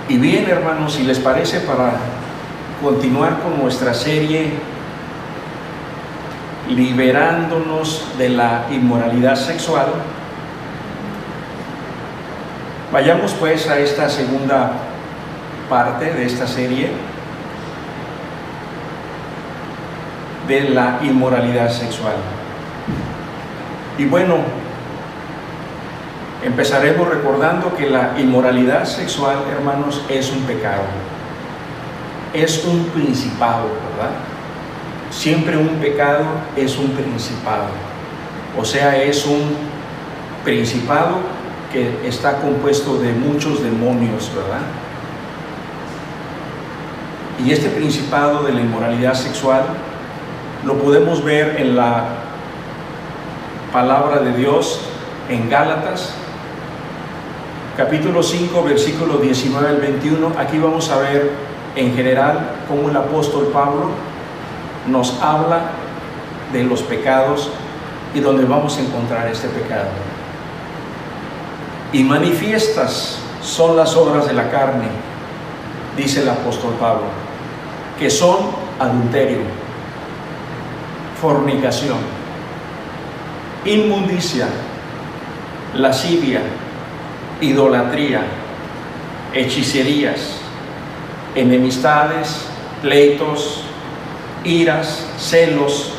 Y bien, hermanos, si les parece, para continuar con nuestra serie liberándonos de la inmoralidad sexual, vayamos pues a esta segunda parte de esta serie de la inmoralidad sexual. Y bueno, empezaremos recordando que la inmoralidad sexual, hermanos, es un pecado, es un principado, ¿verdad? Siempre un pecado es un principado, o sea, es un principado que está compuesto de muchos demonios, ¿verdad? Y este principado de la inmoralidad sexual lo podemos ver en la palabra de Dios en Gálatas, capítulo 5, versículos 19 al 21. Aquí vamos a ver en general cómo el apóstol Pablo nos habla de los pecados y donde vamos a encontrar este pecado. Y manifiestas son las obras de la carne, dice el apóstol Pablo, que son adulterio, fornicación, inmundicia, lascivia, idolatría, hechicerías, enemistades, pleitos, iras, celos,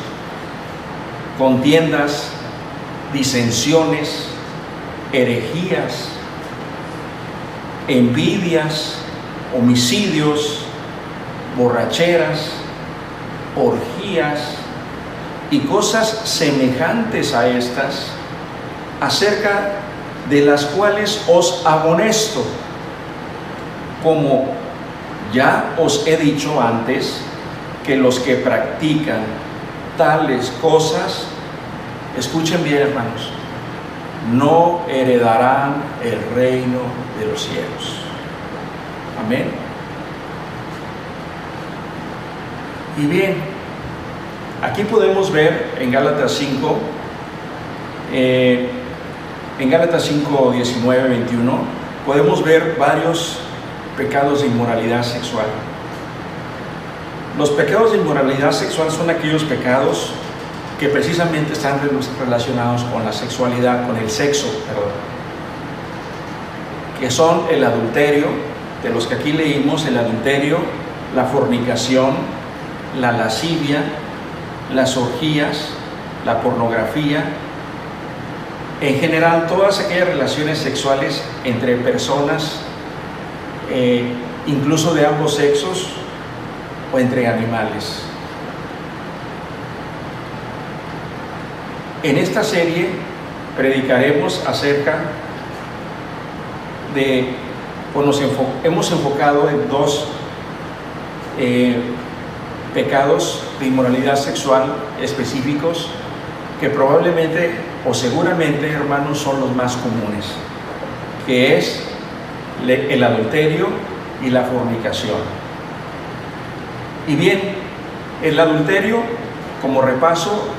contiendas, disensiones, herejías, envidias, homicidios, borracheras, orgías y cosas semejantes a estas, acerca de las cuales os amonesto, como ya os he dicho antes, que los que practican tales cosas, escuchen bien, hermanos, no heredarán el reino de los cielos. Amén. Y bien, aquí podemos ver en Gálatas 5, en Gálatas 5, 19, 21, podemos ver varios pecados de inmoralidad sexual. Los pecados de inmoralidad sexual son aquellos pecados que precisamente están relacionados con la sexualidad, con el sexo, perdón, que son el adulterio, de los que aquí leímos, el adulterio, la fornicación, la lascivia, las orgías, la pornografía, en general todas aquellas relaciones sexuales entre personas, incluso de ambos sexos, o entre animales. En esta serie predicaremos acerca de, hemos enfocado en dos pecados de inmoralidad sexual específicos que probablemente o seguramente, hermanos, son los más comunes, que es el adulterio y la fornicación. Y bien, el adulterio, como repaso,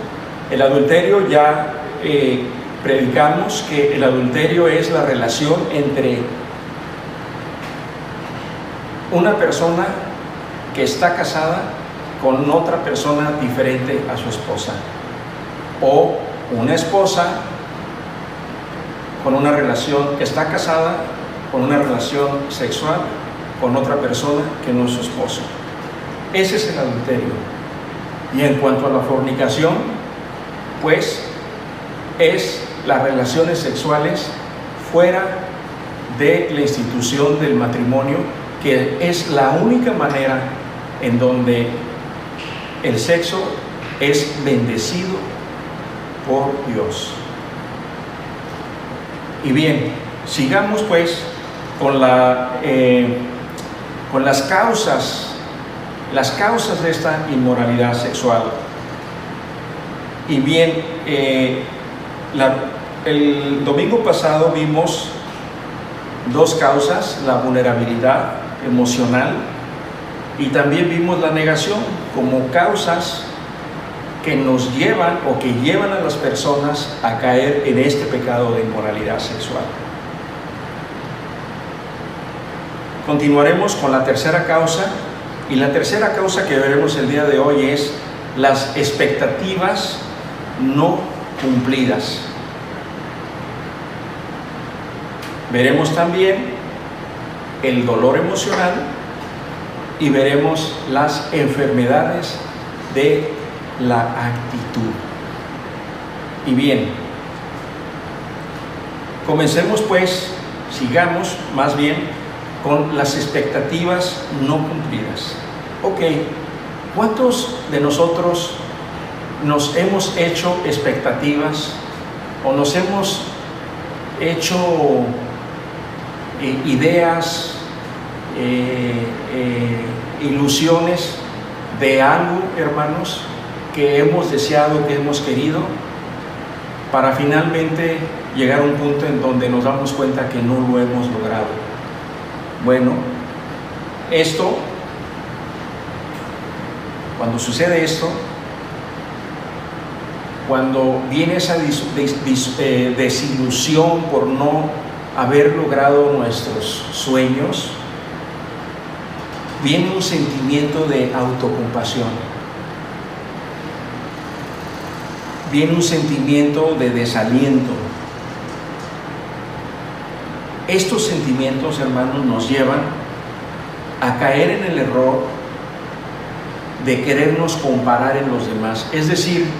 el adulterio ya predicamos que el adulterio es la relación entre una persona que está casada con otra persona diferente a su esposa, o una esposa con una relación que está casada con una relación sexual con otra persona que no es su esposo. Ese es el adulterio. Y en cuanto a la fornicación, pues es las relaciones sexuales fuera de la institución del matrimonio, que es la única manera en donde el sexo es bendecido por Dios. Y bien, sigamos pues con las causas de esta inmoralidad sexual. Y bien, el domingo pasado vimos dos causas: la vulnerabilidad emocional y también vimos la negación como causas que nos llevan o que llevan a las personas a caer en este pecado de inmoralidad sexual. Continuaremos con la tercera causa, y la tercera causa que veremos el día de hoy es las expectativas no cumplidas. Veremos también el dolor emocional y veremos las enfermedades de la actitud. Y bien, comencemos pues, sigamos más bien con las expectativas no cumplidas. Ok, ¿cuántos de nosotros nos hemos hecho expectativas o nos hemos hecho ideas, ilusiones de algo, hermanos, que hemos deseado, que hemos querido, para finalmente llegar a un punto en donde nos damos cuenta que no lo hemos logrado? Bueno, cuando sucede esto, cuando viene esa desilusión por no haber logrado nuestros sueños, viene un sentimiento de autocompasión, viene un sentimiento de desaliento. Estos sentimientos, hermanos, nos llevan a caer en el error de querernos comparar en los demás. Es decir,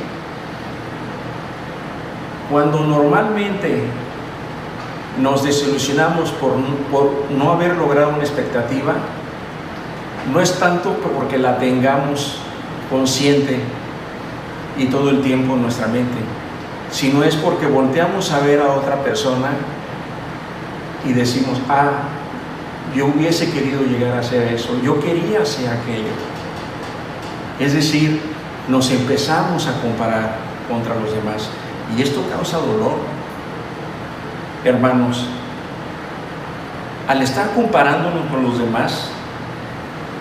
cuando normalmente nos desilusionamos por no haber logrado una expectativa, no es tanto porque la tengamos consciente y todo el tiempo en nuestra mente, sino es porque volteamos a ver a otra persona y decimos, yo hubiese querido llegar a hacer eso, yo quería hacer aquello. Es decir, nos empezamos a comparar contra los demás, y esto causa dolor. Hermanos, al estar comparándonos con los demás,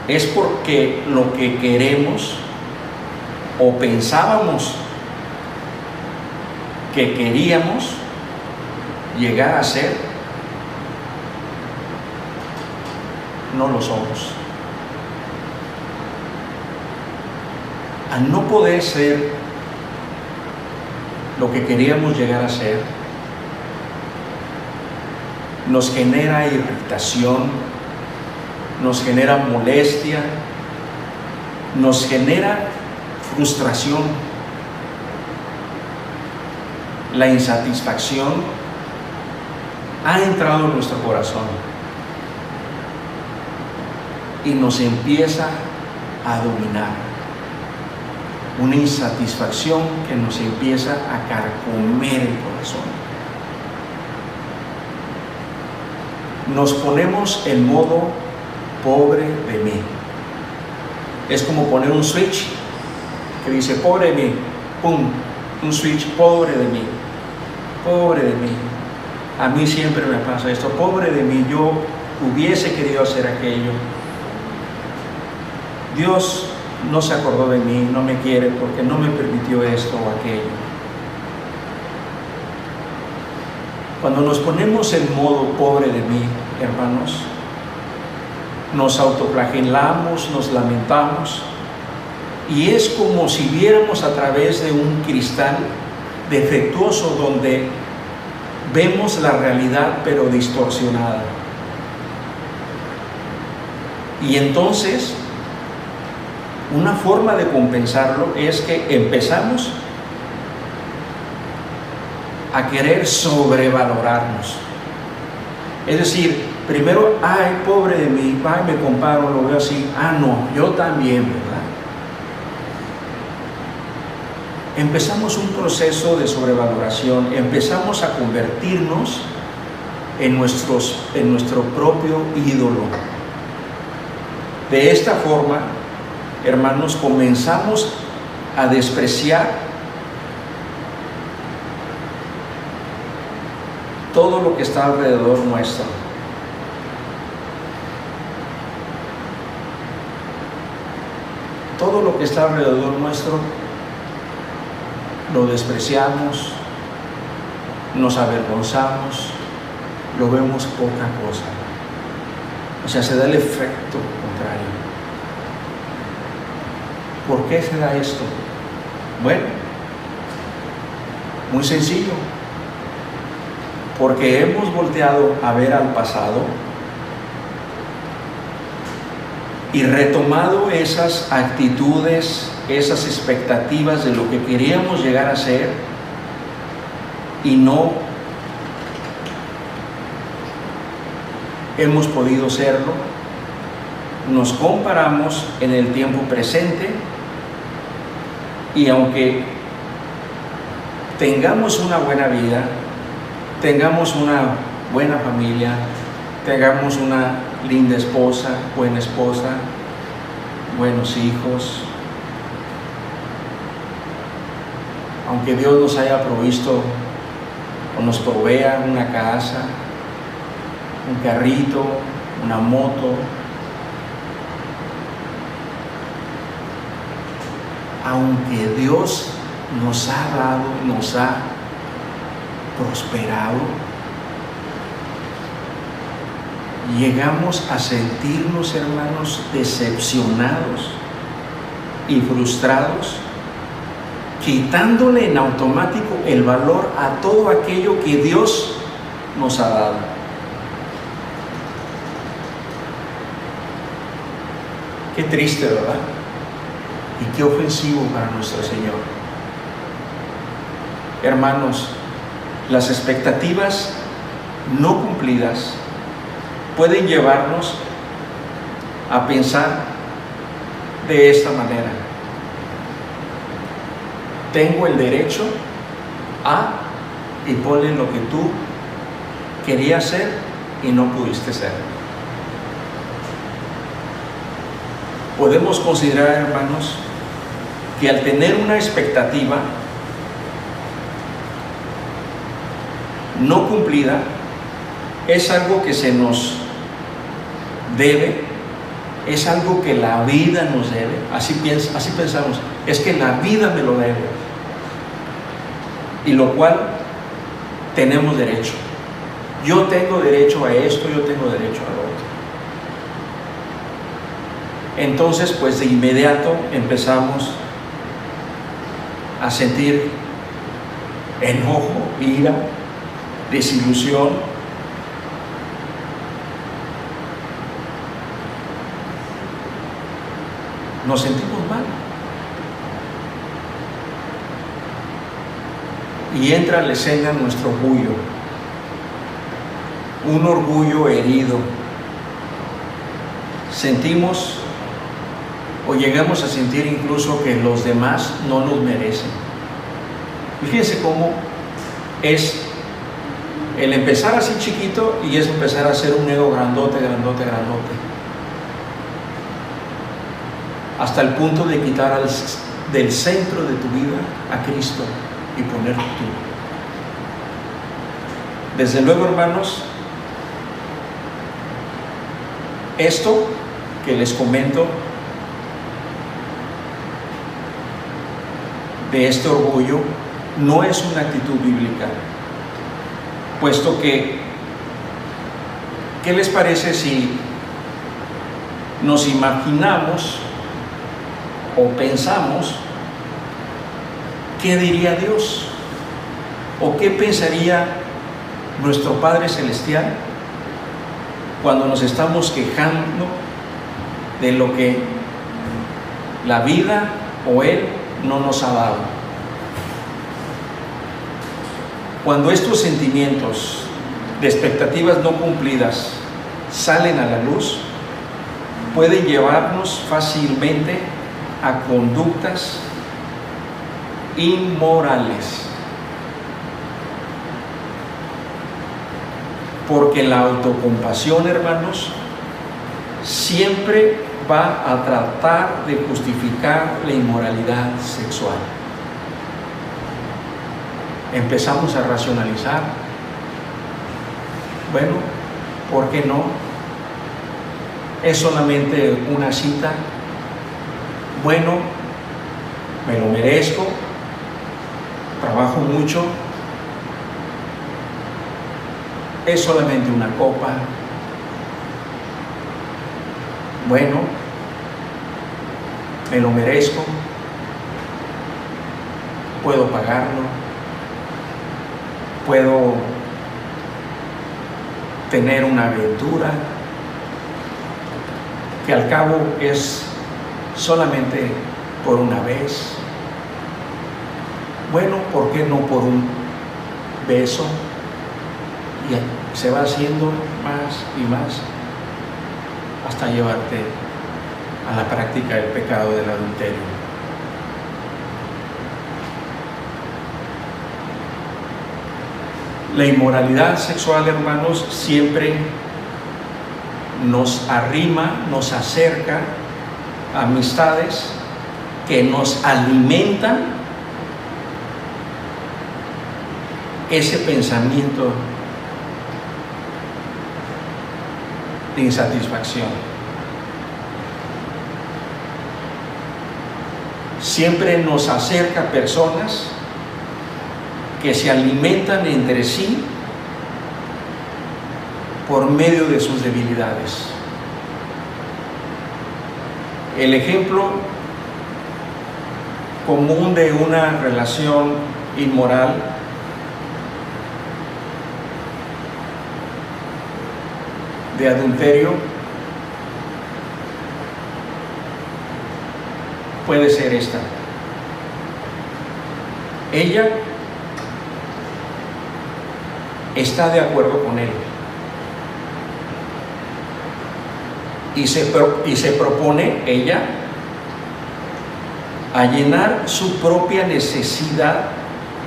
es porque lo que queremos o pensábamos que queríamos llegar a ser, no lo somos. Al no poder ser lo que queríamos llegar a ser, nos genera irritación, nos genera molestia, nos genera frustración. La insatisfacción ha entrado en nuestro corazón y nos empieza a dominar. Una insatisfacción que nos empieza a carcomer el corazón. Nos ponemos en modo pobre de mí. Es como poner un switch que dice pobre de mí, pum, un switch, pobre de mí, pobre de mí. A mí siempre me pasa esto, pobre de mí, yo hubiese querido hacer aquello. Dios no se acordó de mí, no me quiere porque no me permitió esto o aquello. Cuando nos ponemos en modo pobre de mí, hermanos, nos autoflagelamos, nos lamentamos, y es como si viéramos a través de un cristal defectuoso donde vemos la realidad pero distorsionada. Y entonces, una forma de compensarlo es que empezamos a querer sobrevalorarnos. Es decir, primero, ay, pobre de mí, ay, me comparo, lo veo así, no, yo también, ¿verdad? Empezamos un proceso de sobrevaloración, empezamos a convertirnos en nuestro propio ídolo. De esta forma, hermanos, comenzamos a despreciar todo lo que está alrededor nuestro. Todo lo que está alrededor nuestro lo despreciamos, nos avergonzamos, lo vemos poca cosa. O sea, se da el efecto contrario. ¿Por qué se da esto? Bueno, muy sencillo. Porque hemos volteado a ver al pasado y retomado esas actitudes, esas expectativas de lo que queríamos llegar a ser y no hemos podido serlo. Nos comparamos en el tiempo presente y aunque tengamos una buena vida, tengamos una buena familia, tengamos una linda esposa, buenos hijos, aunque Dios nos haya provisto o nos provea una casa, un carrito, una moto, aunque Dios nos ha dado, nos ha prosperado, llegamos a sentirnos, hermanos, decepcionados y frustrados, quitándole en automático el valor a todo aquello que Dios nos ha dado. Qué triste, ¿verdad? Y qué ofensivo para nuestro Señor. Hermanos, las expectativas no cumplidas pueden llevarnos a pensar de esta manera: tengo el derecho a, y ponle lo que tú querías ser y no pudiste ser. Podemos considerar, hermanos, que al tener una expectativa no cumplida, es algo que se nos debe, es algo que la vida nos debe. Así pensamos, es que la vida me lo debe, y lo cual tenemos derecho. Yo tengo derecho a esto, yo tengo derecho a lo otro. Entonces, pues de inmediato empezamos a sentir enojo, ira, desilusión. Nos sentimos mal. Y entra a la escena nuestro orgullo. Un orgullo herido. Sentimos o llegamos a sentir incluso que los demás no nos merecen. Fíjense cómo es el empezar así chiquito y es empezar a hacer un ego grandote, hasta el punto de quitar del centro de tu vida a Cristo y poner tú. Desde luego, hermanos, esto que les comento de este orgullo no es una actitud bíblica, puesto que, ¿qué les parece si nos imaginamos o pensamos qué diría Dios o qué pensaría nuestro Padre Celestial cuando nos estamos quejando de lo que la vida o Él no nos ha dado? Cuando estos sentimientos de expectativas no cumplidas salen a la luz, pueden llevarnos fácilmente a conductas inmorales. Porque la autocompasión, hermanos, siempre va a tratar de justificar la inmoralidad sexual. Empezamos a racionalizar. Bueno, ¿por qué no? Es solamente una cita. Bueno, me lo merezco, trabajo mucho, es solamente una copa. bueno, me lo merezco, puedo pagarlo, puedo tener una aventura que al cabo es solamente por una vez. Bueno, ¿por qué no por un beso? Y se va haciendo más y más hasta llevarte a la práctica del pecado del adulterio. La inmoralidad sexual, hermanos, siempre nos arrima, nos acerca a amistades que nos alimentan ese pensamiento de insatisfacción. Siempre nos acerca a personas que se alimentan entre sí por medio de sus debilidades. El ejemplo común de una relación inmoral de adulterio puede ser esta. Ella está de acuerdo con él y se propone ella a llenar su propia necesidad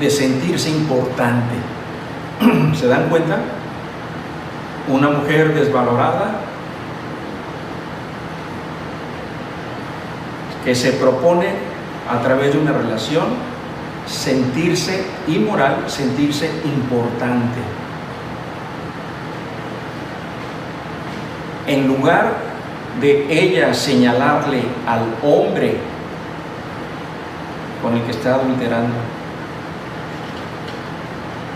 de sentirse importante. ¿Se dan cuenta? Una mujer desvalorada que se propone a través de una relación sentirse inmoral, sentirse importante. En lugar de ella señalarle al hombre con el que está adulterando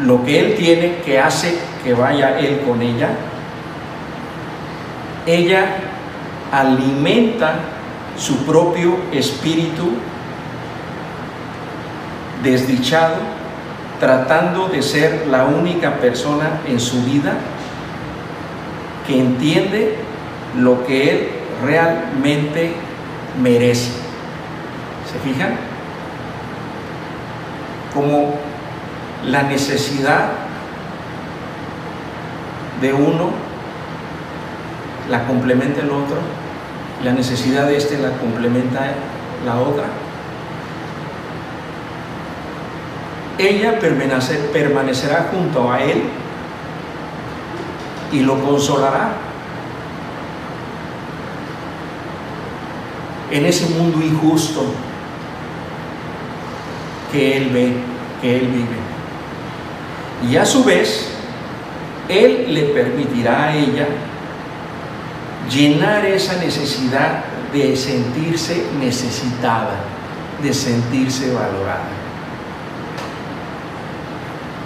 lo que él tiene que hace que vaya él con ella, ella alimenta su propio espíritu desdichado, tratando de ser la única persona en su vida que entiende lo que él realmente merece. ¿Se fijan? Como la necesidad de uno la complementa el otro, la necesidad de este la complementa la otra. Ella permanecerá junto a él y lo consolará en ese mundo injusto que él ve, que él vive. Y a su vez, él le permitirá a ella llenar esa necesidad de sentirse necesitada, de sentirse valorada.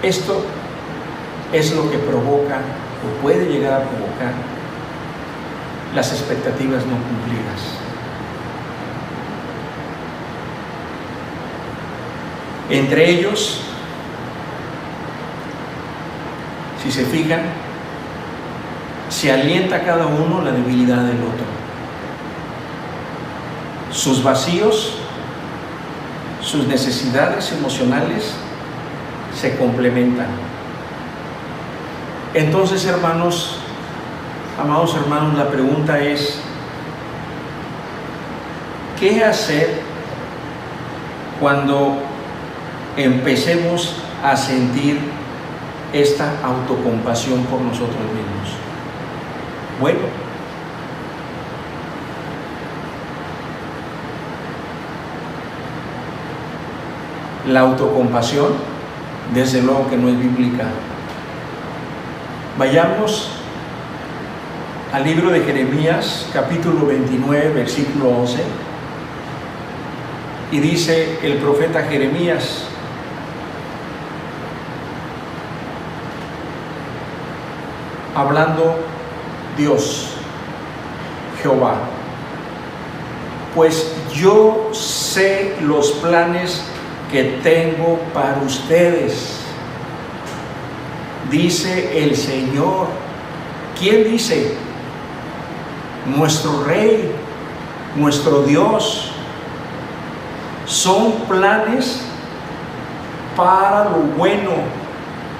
Esto es lo que provoca o puede llegar a provocar las expectativas no cumplidas. Entre ellos, si se fijan, se alienta a cada uno la debilidad del otro. Sus vacíos, sus necesidades emocionales se complementan. Entonces, hermanos, amados hermanos, la pregunta es: ¿qué hacer cuando empecemos a sentir esta autocompasión por nosotros mismos? Bueno, la autocompasión, desde luego que no es bíblica. Vayamos al libro de Jeremías, capítulo 29, versículo 11, y dice el profeta Jeremías: hablando Dios, Jehová, pues yo sé los planes que tengo para ustedes, dice el Señor. ¿Quién dice? Nuestro Rey, nuestro Dios. Son planes para lo bueno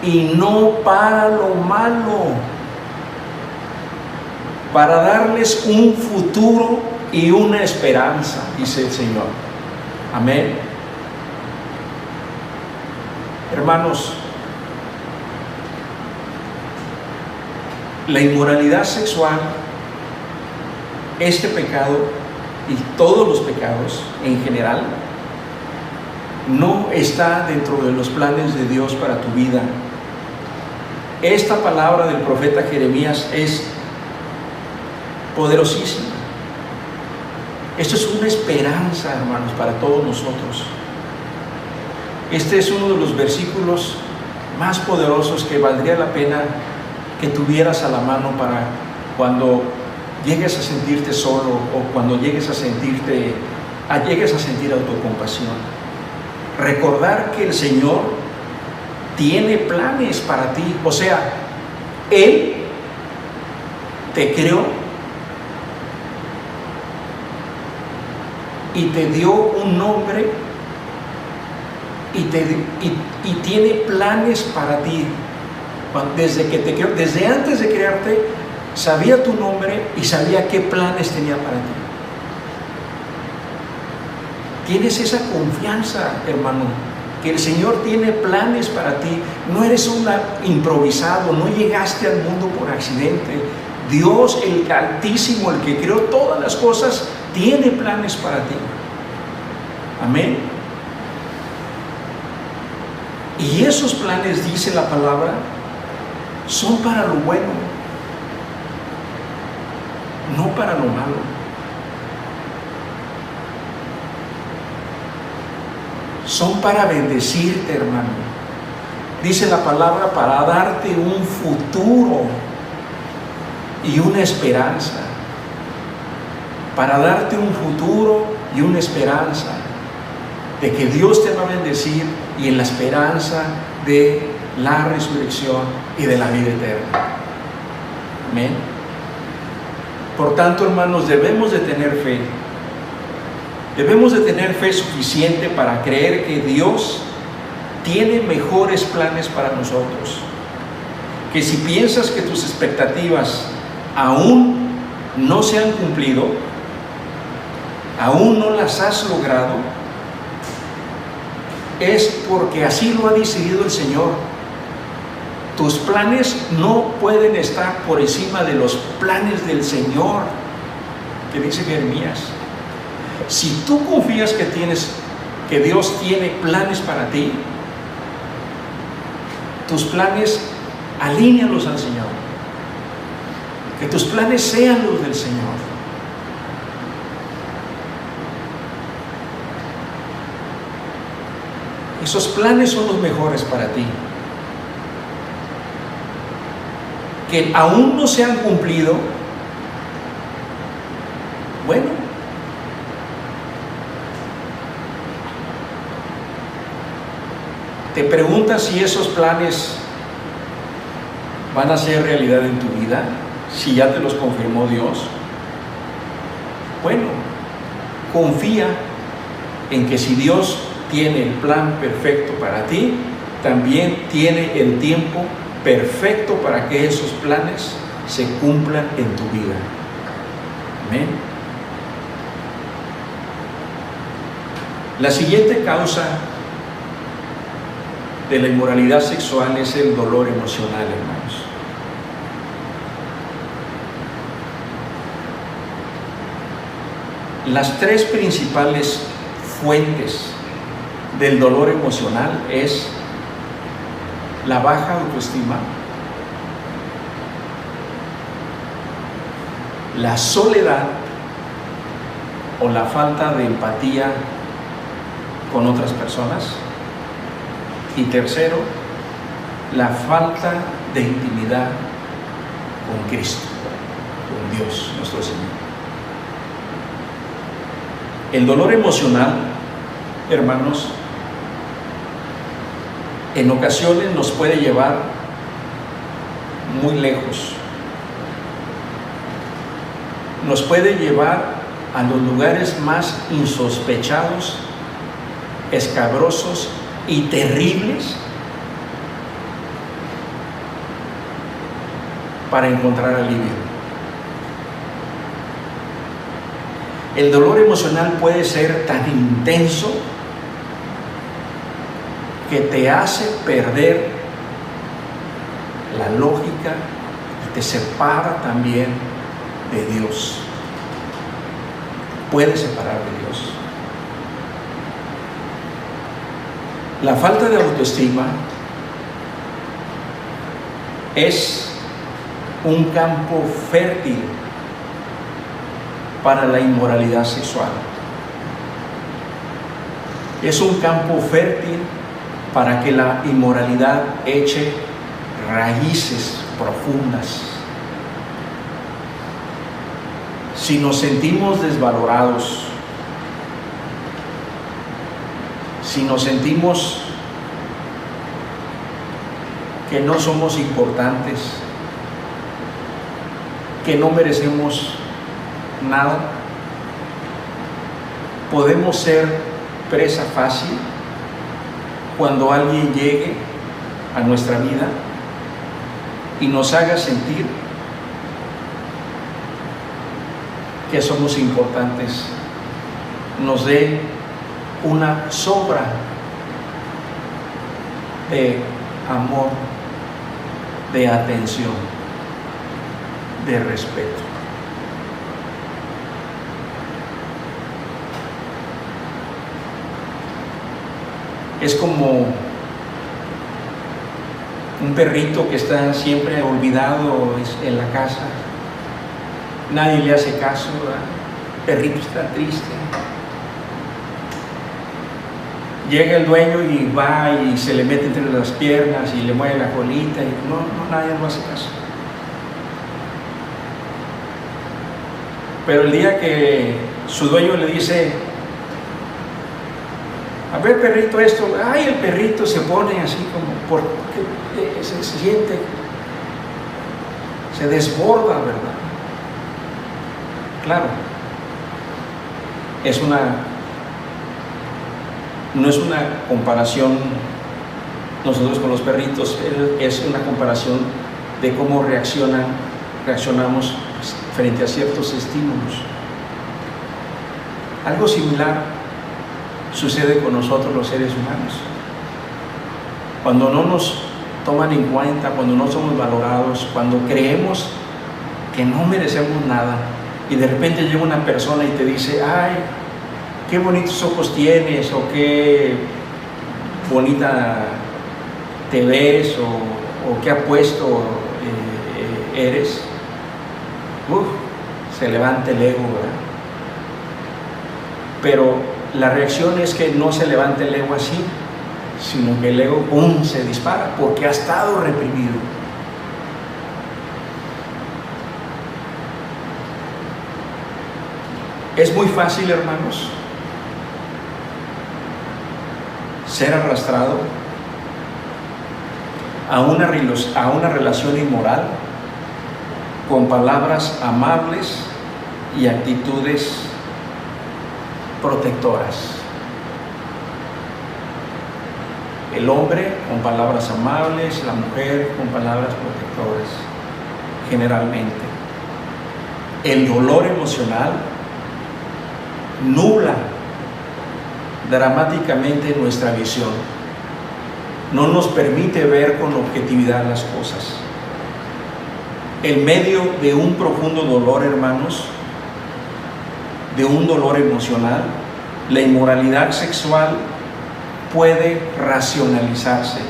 y no para lo malo, para darles un futuro y una esperanza, dice el Señor. Amén. Hermanos, la inmoralidad sexual, este pecado y todos los pecados en general, no está dentro de los planes de Dios para tu vida. Esta palabra del profeta Jeremías es poderosísima. Esto es una esperanza, hermanos, para todos nosotros. Este es uno de los versículos más poderosos que valdría la pena que tuvieras a la mano para cuando llegues a sentirte solo o cuando llegues a sentir autocompasión. Recordar que el Señor tiene planes para ti. O sea, Él te creó y te dio un nombre y tiene planes para ti. Desde que te creó, desde antes de crearte, sabía tu nombre y sabía qué planes tenía para ti. Tienes esa confianza, hermano, que el Señor tiene planes para ti. No eres un improvisado, no llegaste al mundo por accidente. Dios, el Altísimo, el que creó todas las cosas, tiene planes para ti. Amén. Y esos planes, dice la palabra, son para lo bueno, no para lo malo. Son para bendecirte, hermano. Dice la palabra, para darte un futuro y una esperanza. Para darte un futuro y una esperanza de que Dios te va a bendecir y en la esperanza de la resurrección y de la vida eterna. Amén. Por tanto, hermanos, debemos de tener fe. Debemos de tener fe suficiente para creer que Dios tiene mejores planes para nosotros. Que si piensas que tus expectativas aún no se han cumplido, aún no las has logrado, es porque así lo ha decidido el Señor. Tus planes no pueden estar por encima de los planes del Señor, que dice Jeremías. Si tú confías que Dios tiene planes para ti, tus planes alínealos al Señor. Que tus planes sean los del Señor. Esos planes son los mejores para ti. Que aún no se han cumplido, bueno, te preguntas si esos planes van a ser realidad en tu vida, si ya te los confirmó Dios. Bueno, confía en que si Dios tiene el plan perfecto para ti, también tiene el tiempo perfecto para que esos planes se cumplan en tu vida. Amén. La siguiente causa de la inmoralidad sexual es el dolor emocional, hermanos. Las tres principales fuentes del dolor emocional es la baja autoestima, la soledad o la falta de empatía con otras personas, y tercero, la falta de intimidad con Cristo, con Dios nuestro Señor. El dolor emocional, hermanos, en ocasiones nos puede llevar muy lejos. Nos puede llevar a los lugares más insospechados, escabrosos y terribles para encontrar alivio. El dolor emocional puede ser tan intenso que te hace perder la lógica y te separa también de Dios. Puede separar de Dios. La falta de autoestima es un campo fértil para la inmoralidad sexual. Es un campo fértil para que la inmoralidad eche raíces profundas. Si nos sentimos desvalorados, si nos sentimos que no somos importantes, que no merecemos nada, podemos ser presa fácil cuando alguien llegue a nuestra vida y nos haga sentir que somos importantes, nos dé una sobra de amor, de atención, de respeto. Es como un perrito que está siempre olvidado en la casa. Nadie le hace caso, ¿verdad? El perrito está triste. Llega el dueño y va y se le mete entre las piernas y le mueve la colita y nadie lo hace caso. Pero el día que su dueño le dice: a ver, perrito, esto, ay, el perrito se pone así como, porque se siente, se desborda, ¿verdad? Claro, no es una comparación nosotros con los perritos, es una comparación de cómo reaccionamos frente a ciertos estímulos. Algo similar sucede con nosotros los seres humanos. Cuando no nos toman en cuenta, cuando no somos valorados, cuando creemos que no merecemos nada y de repente llega una persona y te dice: ay, qué bonitos ojos tienes, o qué bonita te ves, o qué apuesto eres, se levanta el ego, ¿verdad? Pero la reacción es que no se levante el ego así, sino que el ego se dispara porque ha estado reprimido. Es muy fácil, hermanos, ser arrastrado a una relación inmoral con palabras amables y actitudes protectoras. El hombre con palabras amables, la mujer con palabras protectoras, generalmente. El dolor emocional nubla dramáticamente nuestra visión, no nos permite ver con objetividad las cosas. En medio de un profundo dolor, hermanos, de un dolor emocional, la inmoralidad sexual puede racionalizarse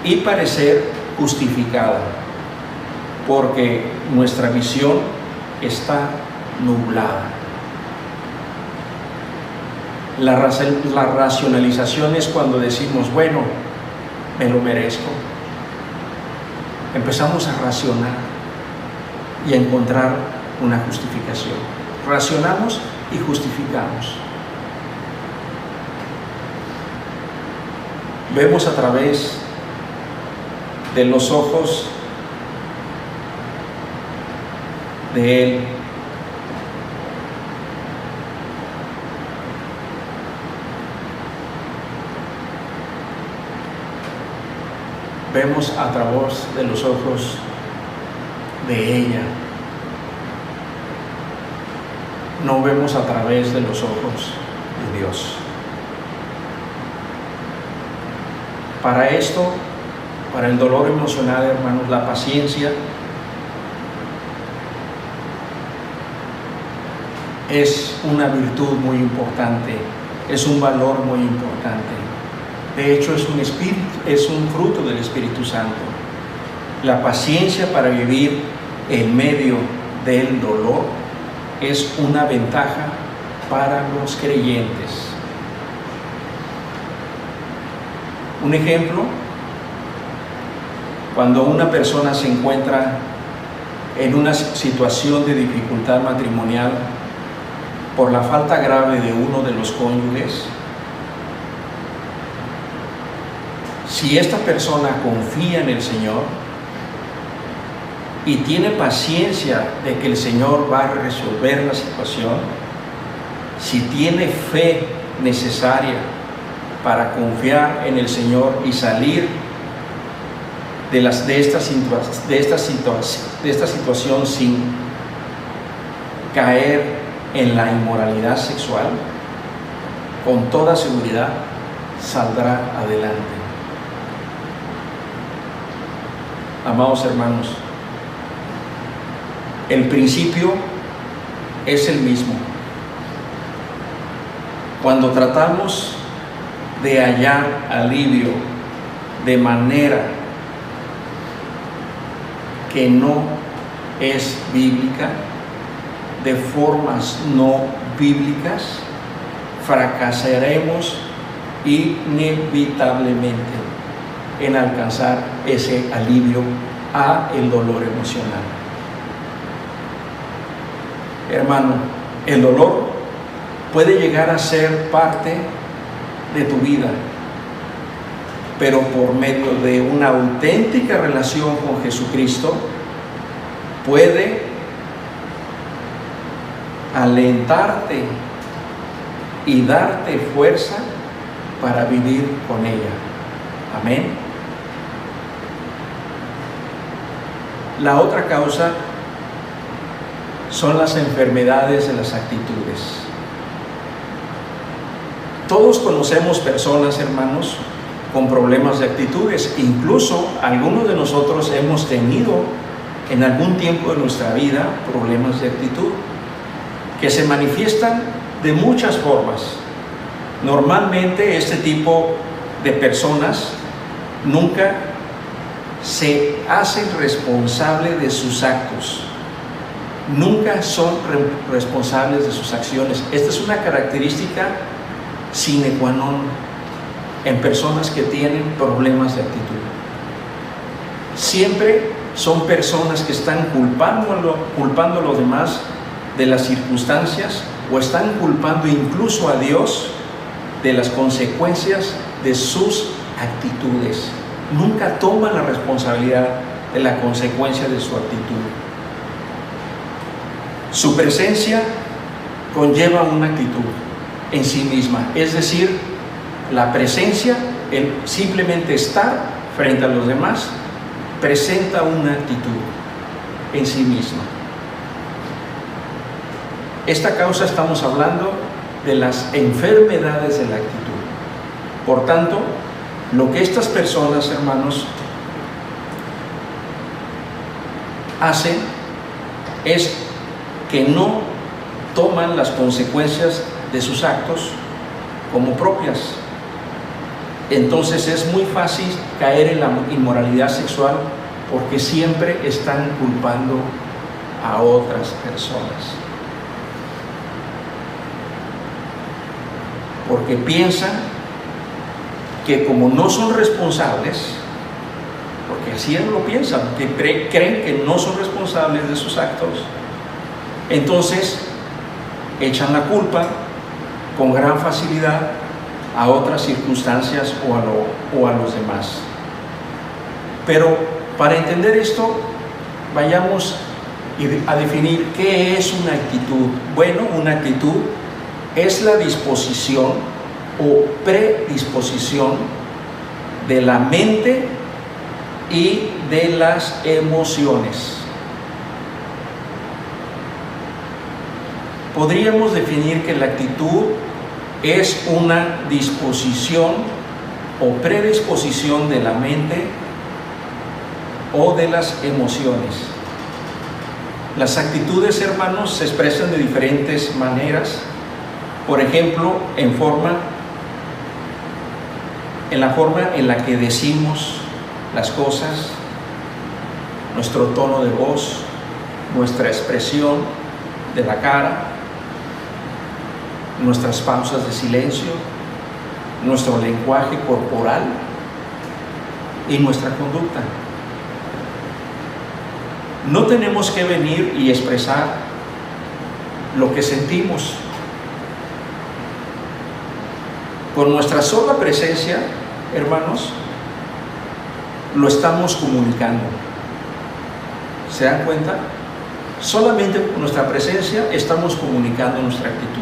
y parecer justificada, porque nuestra visión está nublada. La racionalización es cuando decimos: bueno, me lo merezco. Empezamos a racionar y a encontrar una justificación. Racionamos y justificamos. Vemos a través de los ojos de Él. Vemos a través de los ojos de ella. No vemos a través de los ojos de Dios. Para esto, para el dolor emocional, hermanos, la paciencia es una virtud muy importante, es un valor muy importante. De hecho, es un fruto del Espíritu Santo. La paciencia para vivir en medio del dolor es una ventaja para los creyentes. Un ejemplo, cuando una persona se encuentra en una situación de dificultad matrimonial por la falta grave de uno de los cónyuges, si esta persona confía en el Señor y tiene paciencia de que el Señor va a resolver la situación, si tiene fe necesaria para confiar en el Señor y salir de esta situación sin caer en la inmoralidad sexual, con toda seguridad saldrá adelante. Amados hermanos, el principio es el mismo. Cuando tratamos de hallar alivio de manera que no es bíblica, de formas no bíblicas, fracasaremos inevitablemente en alcanzar ese alivio a el dolor emocional. Hermano, el dolor puede llegar a ser parte de tu vida, pero por medio de una auténtica relación con Jesucristo puede alentarte y darte fuerza para vivir con ella. Amén. La otra causa son las enfermedades de las actitudes. Todos conocemos personas, hermanos, con problemas de actitudes. Incluso algunos de nosotros hemos tenido en algún tiempo de nuestra vida problemas de actitud que se manifiestan de muchas formas. Normalmente este tipo de personas nunca se hacen responsables de sus actos, nunca son responsables de sus acciones. Esta es una característica sine qua non en personas que tienen problemas de actitud. Siempre son personas que están culpando a los demás de las circunstancias, o están culpando incluso a Dios de las consecuencias de sus actitudes. Nunca toman la responsabilidad de la consecuencia de su actitud. Su presencia conlleva una actitud en sí misma, es decir, la presencia, el simplemente estar frente a los demás, presenta una actitud en sí misma. Esta causa estamos hablando de las enfermedades de la actitud. Por tanto, lo que estas personas, hermanos, hacen es que no toman las consecuencias de sus actos como propias. Entonces es muy fácil caer en la inmoralidad sexual porque siempre están culpando a otras personas. Porque piensan que como no son responsables, porque así lo piensan, que creen que no son responsables de sus actos, entonces echan la culpa con gran facilidad a otras circunstancias o a los demás. Pero para entender esto, vayamos a definir qué es una actitud. Bueno, una actitud es la disposición o predisposición de la mente y de las emociones. Podríamos definir que la actitud es una disposición o predisposición de la mente o de las emociones. Las actitudes, hermanos, se expresan de diferentes maneras. Por ejemplo, en la forma en la que decimos las cosas, nuestro tono de voz, nuestra expresión de la cara, nuestras pausas de silencio, nuestro lenguaje corporal y nuestra conducta. No tenemos que venir y expresar lo que sentimos. Con nuestra sola presencia, hermanos, lo estamos comunicando. ¿Se dan cuenta? Solamente con nuestra presencia estamos comunicando nuestra actitud.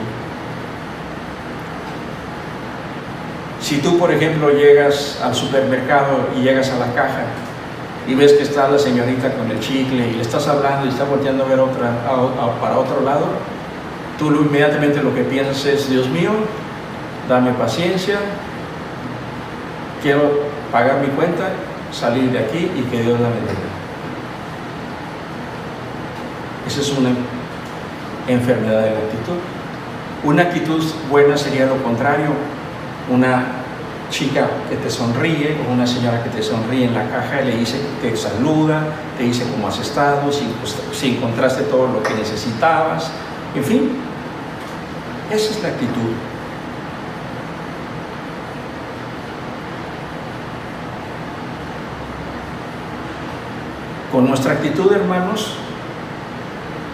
Si tú, por ejemplo, llegas al supermercado y llegas a la caja y ves que está la señorita con el chicle y le estás hablando y está volteando a ver para otro lado, tú inmediatamente lo que piensas es: Dios mío, dame paciencia, quiero pagar mi cuenta, salir de aquí y que Dios la bendiga. Esa es una enfermedad de la actitud. Una actitud buena sería lo contrario: una chica que te sonríe o una señora que te sonríe en la caja y le dice, te saluda, te dice cómo has estado, si encontraste todo lo que necesitabas, en fin, esa es la actitud. Con nuestra actitud, hermanos,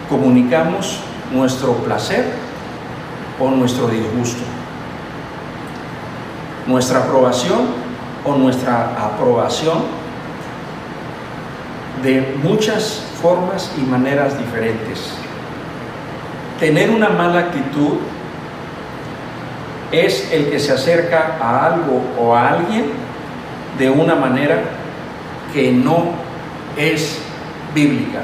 comunicamos nuestro placer o nuestro disgusto, nuestra aprobación o nuestra aprobación, de muchas formas y maneras diferentes. Tener una mala actitud es el que se acerca a algo o a alguien de una manera que no es bíblica.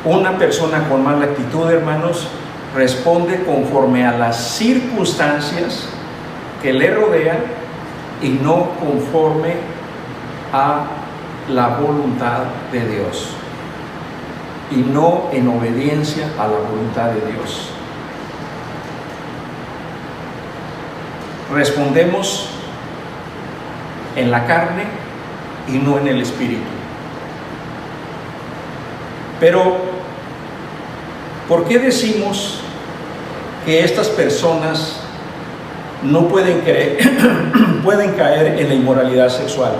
Una persona con mala actitud, hermanos, responde conforme a las circunstancias que le rodean y no conforme a la voluntad de Dios, y no en obediencia a la voluntad de Dios. Respondemos en la carne y no en el espíritu. Pero, ¿por qué decimos que estas personas no pueden caer en la inmoralidad sexual?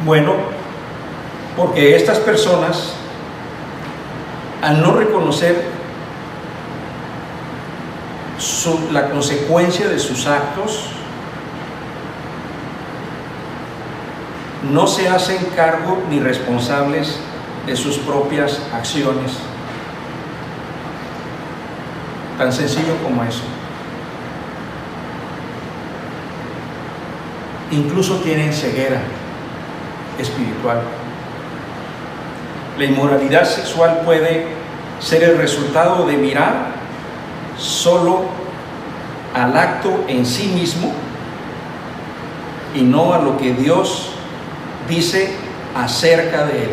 Bueno, porque estas personas, al no reconocer la consecuencia de sus actos, no se hacen cargo ni responsables de sus propias acciones. Tan sencillo como eso. Incluso tienen ceguera espiritual. La inmoralidad sexual puede ser el resultado de mirar solo al acto en sí mismo y no a lo que Dios dice acerca de él.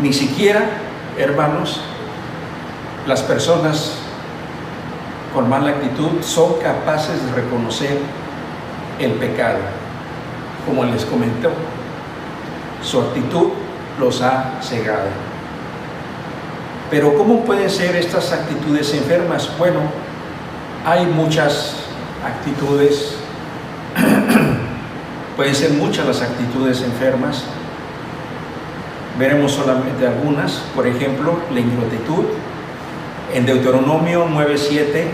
Ni siquiera, hermanos, las personas con mala actitud son capaces de reconocer el pecado. Como les comentó, su actitud los ha cegado. Pero ¿cómo pueden ser estas actitudes enfermas? Bueno, hay muchas actitudes. Pueden ser muchas las actitudes enfermas. Veremos solamente algunas. Por ejemplo, la ingratitud. En Deuteronomio 9:7,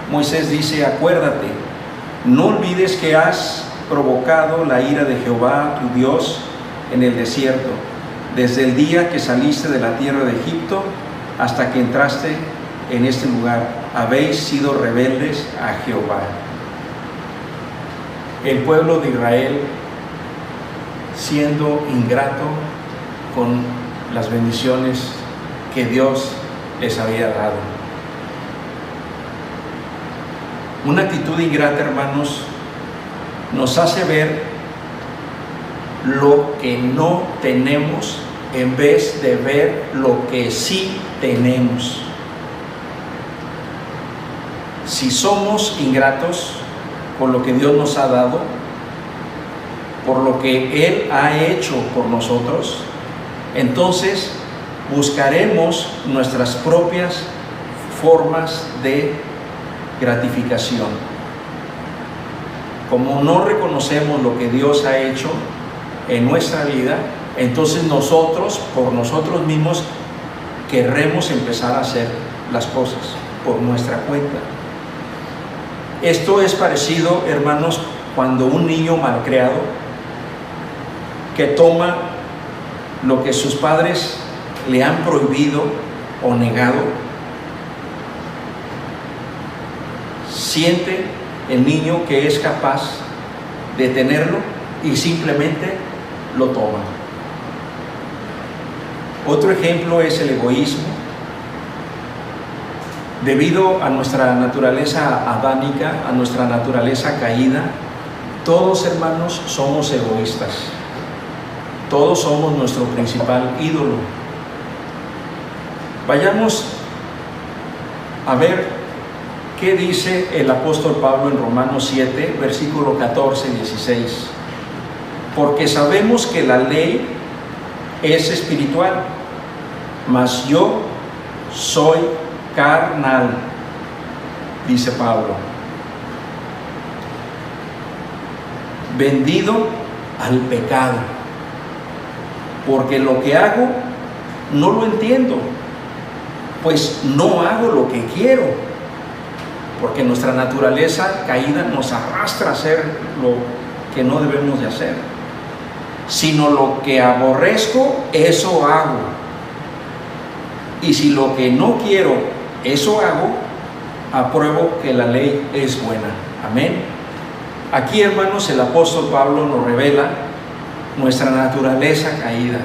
Moisés dice: acuérdate, no olvides que has provocado la ira de Jehová tu Dios en el desierto, desde el día que saliste de la tierra de Egipto hasta que entraste en este lugar. Habéis sido rebeldes a Jehová. El pueblo de Israel, siendo ingrato con las bendiciones que Dios les había dado. Una actitud ingrata, hermanos, nos hace ver lo que no tenemos en vez de ver lo que sí tenemos. Si somos ingratos con lo que Dios nos ha dado, por lo que Él ha hecho por nosotros, entonces buscaremos nuestras propias formas de gratificación. Como no reconocemos lo que Dios ha hecho en nuestra vida, entonces nosotros, por nosotros mismos, querremos empezar a hacer las cosas por nuestra cuenta. Esto es parecido, hermanos, cuando un niño malcriado que toma lo que sus padres le han prohibido o negado, siente el niño que es capaz de tenerlo y simplemente lo toma. Otro ejemplo es el egoísmo. Debido a nuestra naturaleza adánica, a nuestra naturaleza caída, todos, hermanos, somos egoístas. Todos somos nuestro principal ídolo. Vayamos a ver qué dice el apóstol Pablo en Romanos 7, versículo 14 y 16. Porque sabemos que la ley es espiritual, mas yo soy carnal, dice Pablo, vendido al pecado, porque lo que hago no lo entiendo, pues no hago lo que quiero, porque nuestra naturaleza caída nos arrastra a hacer lo que no debemos de hacer, sino lo que aborrezco, eso hago, y si lo que no quiero, eso hago, apruebo que la ley es buena. Amén. Aquí, hermanos, el apóstol Pablo nos revela nuestra naturaleza caída,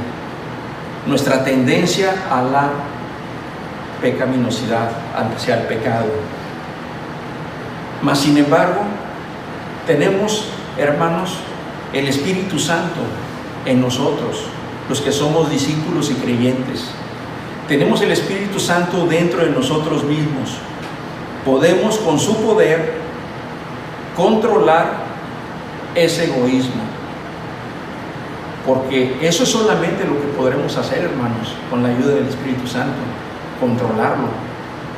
nuestra tendencia a la pecaminosidad, hacia el pecado. Mas, sin embargo, tenemos, hermanos, el Espíritu Santo en nosotros, los que somos discípulos y creyentes. Tenemos el Espíritu Santo dentro de nosotros mismos. Podemos, con su poder, controlar ese egoísmo. Porque eso es solamente lo que podremos hacer, hermanos, con la ayuda del Espíritu Santo. Controlarlo.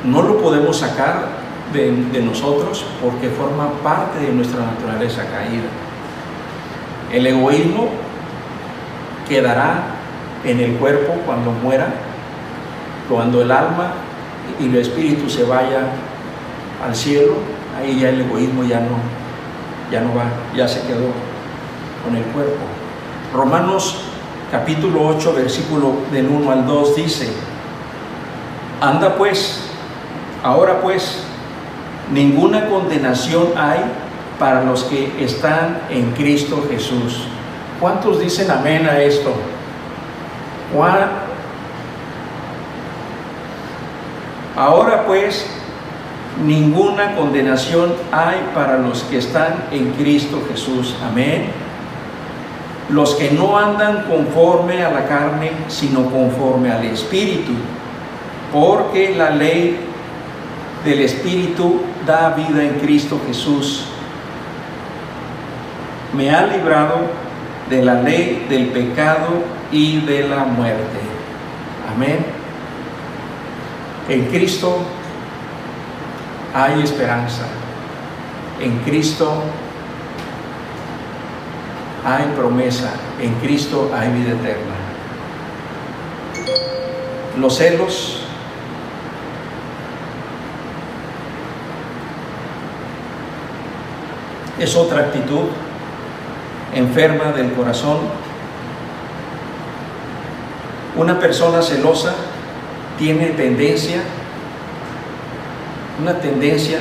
No lo podemos sacar de nosotros porque forma parte de nuestra naturaleza caída. El egoísmo quedará en el cuerpo cuando muera, cuando el alma y el espíritu se vaya al cielo. Ahí ya el egoísmo ya no va, ya se quedó con el cuerpo. Romanos capítulo 8, versículo del 1 al 2 dice: anda pues, ahora pues, ninguna condenación hay para los que están en Cristo Jesús. ¿Cuántos dicen amén a esto? Ahora pues, ninguna condenación hay para los que están en Cristo Jesús. Amén. Los que no andan conforme a la carne, sino conforme al Espíritu. Porque la ley del Espíritu da vida en Cristo Jesús. Me ha librado de la ley del pecado y de la muerte. Amén. En Cristo hay esperanza. En Cristo hay promesa, en Cristo hay vida eterna. Los celos es otra actitud enferma del corazón. Una persona celosa tiene una tendencia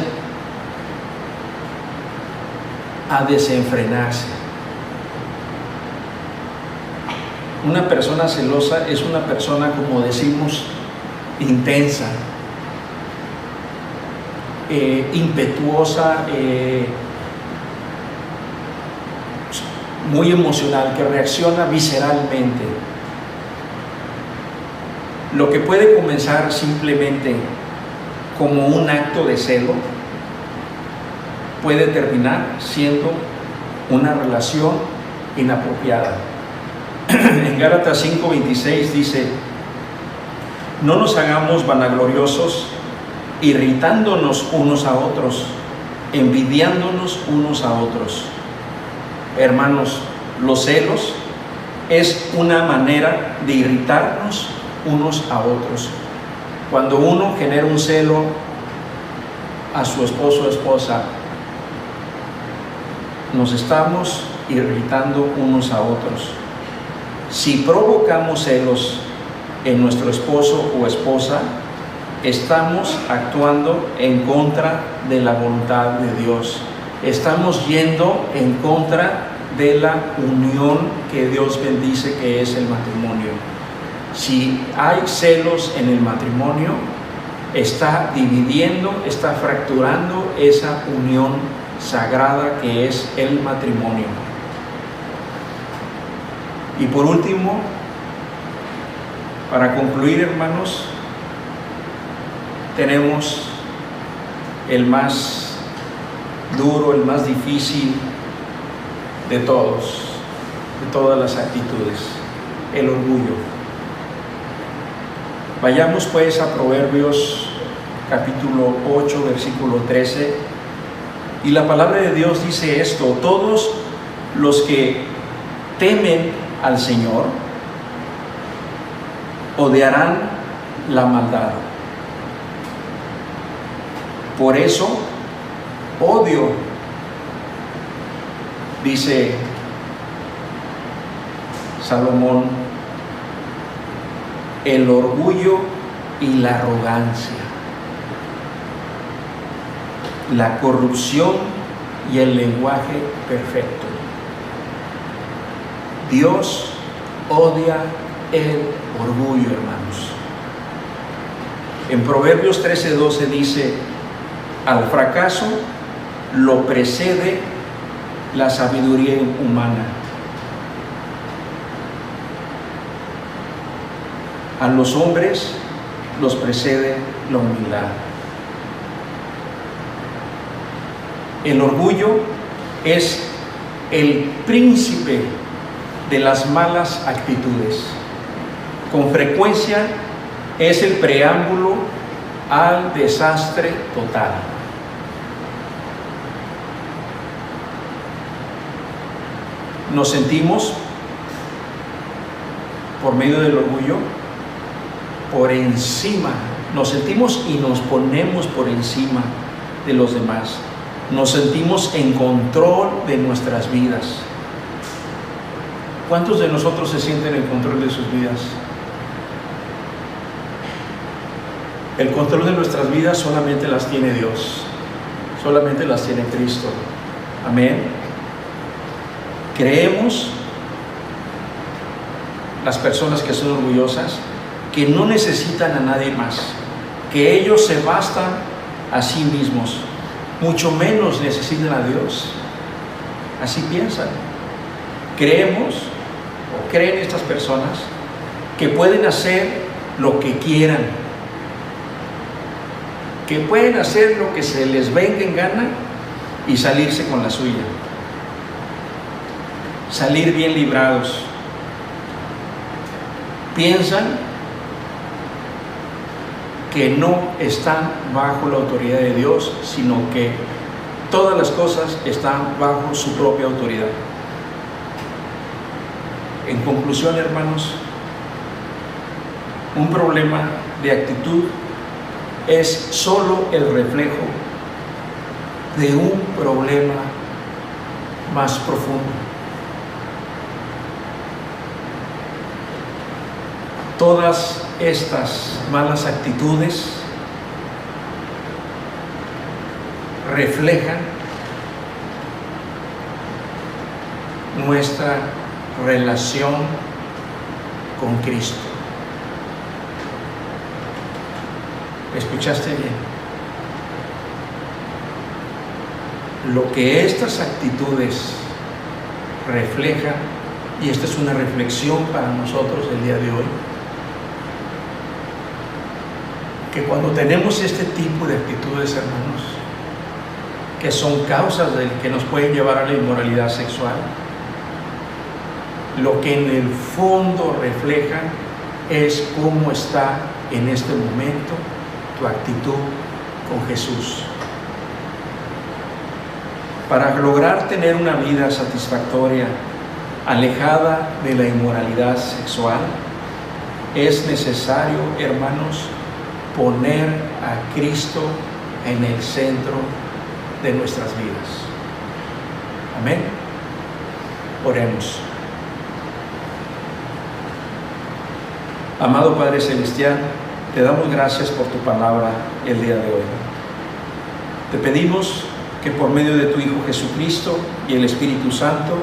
a desenfrenarse. Una persona celosa es una persona, como decimos, intensa, impetuosa, muy emocional, que reacciona visceralmente. Lo que puede comenzar simplemente como un acto de celo puede terminar siendo una relación inapropiada. En Gálatas 5:26 dice: no nos hagamos vanagloriosos, irritándonos unos a otros, envidiándonos unos a otros. Hermanos, los celos es una manera de irritarnos unos a otros. Cuando uno genera un celo a su esposo o esposa, nos estamos irritando unos a otros. Si provocamos celos en nuestro esposo o esposa, estamos actuando en contra de la voluntad de Dios. Estamos yendo en contra de la unión que Dios bendice, que es el matrimonio. Si hay celos en el matrimonio, está dividiendo, está fracturando esa unión sagrada que es el matrimonio. Y por último, para concluir, hermanos, tenemos el más duro, el más difícil de todos, de todas las actitudes, el orgullo. Vayamos pues a Proverbios capítulo 8, versículo 13, y la palabra de Dios dice esto: todos los que temen al Señor odiarán la maldad. Por eso odio, dice Salomón, el orgullo y la arrogancia, la corrupción y el lenguaje perfecto. Dios odia el orgullo, hermanos. En Proverbios 13:12 dice: al fracaso lo precede la sabiduría humana. A los hombres los precede la humildad. El orgullo es el príncipe de las malas actitudes. Con frecuencia es el preámbulo al desastre total. Nos sentimos, por medio del orgullo, por encima. Nos sentimos y nos ponemos por encima de los demás. Nos sentimos en control de nuestras vidas. ¿Cuántos de nosotros se sienten en control de sus vidas? El control de nuestras vidas solamente las tiene Dios, solamente las tiene Cristo. Amén. Creemos, las personas que son orgullosas, que no necesitan a nadie más, que ellos se bastan a sí mismos, mucho menos necesitan a Dios. Así piensan. Creemos, o creen estas personas, que pueden hacer lo que quieran, que pueden hacer lo que se les venga en gana y salirse con la suya, salir bien librados. Piensan que no están bajo la autoridad de Dios, sino que todas las cosas están bajo su propia autoridad. En conclusión, hermanos, un problema de actitud es solo el reflejo de un problema más profundo. Todas estas malas actitudes reflejan nuestra relación con Cristo. ¿Escuchaste bien? Lo que estas actitudes reflejan, y esta es una reflexión para nosotros el día de hoy, que cuando tenemos este tipo de actitudes, hermanos, que son causas que nos pueden llevar a la inmoralidad sexual, lo que en el fondo reflejan es cómo está en este momento tu actitud con Jesús. Para lograr tener una vida satisfactoria, alejada de la inmoralidad sexual, es necesario, hermanos, poner a Cristo en el centro de nuestras vidas. Amén. Oremos. Amado Padre Celestial, te damos gracias por tu palabra el día de hoy. Te pedimos que por medio de tu Hijo Jesucristo y el Espíritu Santo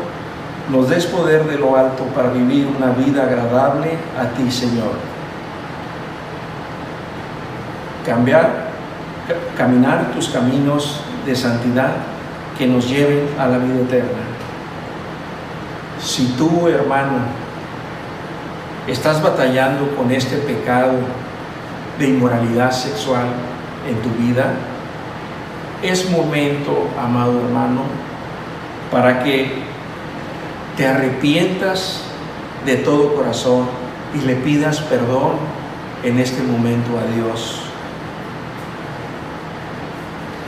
nos des poder de lo alto para vivir una vida agradable a ti, Señor. Caminar tus caminos de santidad que nos lleven a la vida eterna. Si tú, hermano, estás batallando con este pecado de inmoralidad sexual en tu vida, es momento, amado hermano, para que te arrepientas de todo corazón y le pidas perdón en este momento a Dios,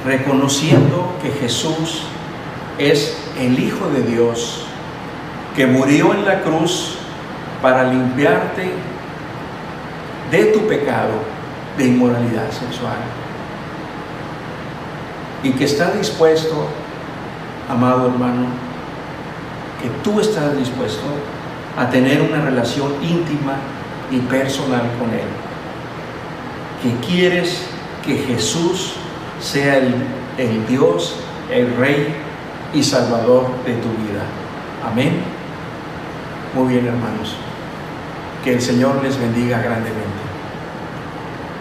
reconociendo que Jesús es el Hijo de Dios, que murió en la cruz para limpiarte de tu pecado de inmoralidad sexual, y que está dispuesto, amado hermano, que tú estás dispuesto a tener una relación íntima y personal con Él, que quieres que Jesús sea el Dios, el Rey y Salvador de tu vida. Amén. Muy bien, hermanos. Que el Señor les bendiga grandemente.